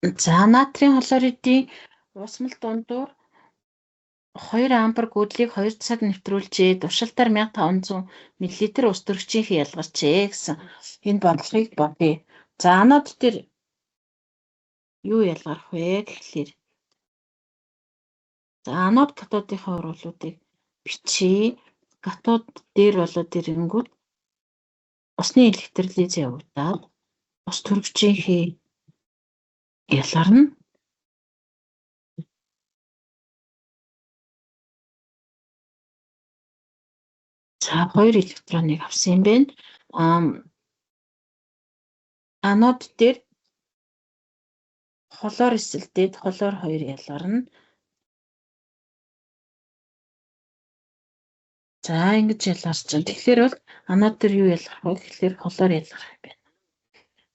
За натрийн хлоридын уусмал дундуур 2 ампер гүйдлийг 2 цаг нэвтрүүлжээ. Туршилтаар 1500 мл ус төрөгчийн ялгарчээ гэсэн энэ бодлогыг бодъё. За анод дээр юу ялгарх вэ гэхлээр за анод катодынхаа уруулуудыг бичиж катод дээр болоод ирэнгүүт усны электролиз явагдаад ус төрөгчийн ялгарна. За 2 электроныг авсан юм байна. Анод дээр хлор эсэлдээд хлор 2 ялгарна. За ингэж ялгарч байна. Тэгэхээр бол анод дээр юу ялгарх вэ гэхлээр хлор ялгарх юм байна.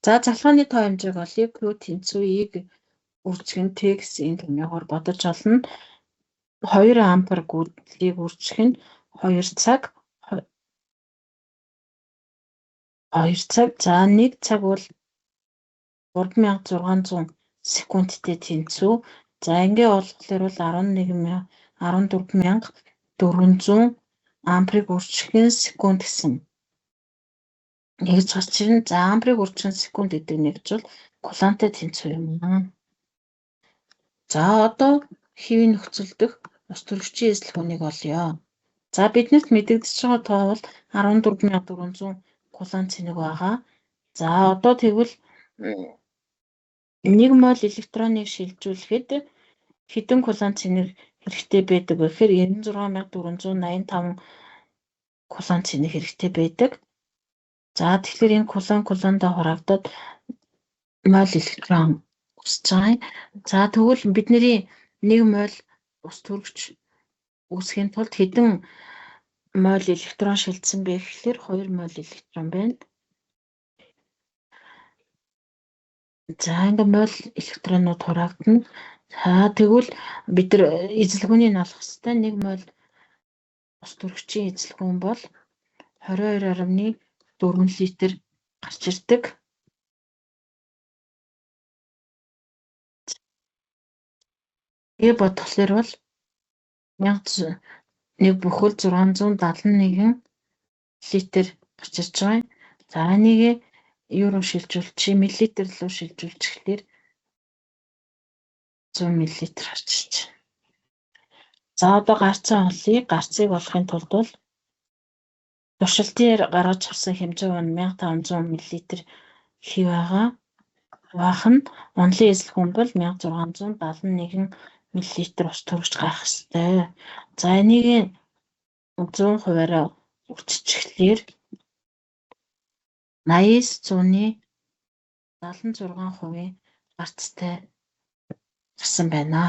За залхааны тоо хэмжээг олъё. Q тэнцвийг үржих нь Т гэсэн энэ томьёогоор бодож олно. 2 ампер гүйдлийг үржих нь 2 цаг. За 1 цаг бол 3600 секундтэй тэнцүү. За ингээ болохоор бол 14400 амперыг үржих нь секунд гэсэн. Нэгж гарч ирнэ. За амперыг үржих нь секунд гэдэг нэгж бол кулонтой тэнцүү юм аа. За одоо хэвийн нөхцөл дэх ус төрөгчийн эзлэгүүнийг олъё. За биднэрт мэдэгдэж байгаа тоо бол 14400 кулон цэнэг байгаа. За одоо тэгвэл 1 мол электроныг шилжүүлэхэд хэдэн кулон цэнэг хэрэгтэй байдаг вэ гэхээр 96485 кулон цэнэг хэрэгтэй байдаг. За тэгэхээр энэ кулондоо хураагдаад мол электрон үсэж байгаа. За тэгвэл бидний 1 мол ус төрөгч үүсгэхийн тулд хэдэн мол электрон шилжсэн бэ гэхлээр 2 мол электрон байна. За ингээ мол электронууд хураагдана. За тэгвэл бид нар эзлэгүүнийг олох хэвээр 1 мол ус төрөгчийн эзлэгүүн бол 22.4 литр гарч ирдэг. Тэгээ бодглохлоор бол 1 бүхэл 671 литр гарч ирж байгаа. За энийг юу руу шилжүүлчих, миллилитр руу шилжүүлчихлээр 100 мл гарч ирж байна. За одоо гарцаа олъё. Гарцыг олохын тулд бол туршилтын гаргаж авсан хэмжээ нь 1500 мл хэв байгаа. Баахан онлын эзлэгүүн бол 1671 мл ус төрөгч гарах ёстой. За энийг 100%-аараа үржчихлээр 80-100-ны 76% гарцтай гарсан байна.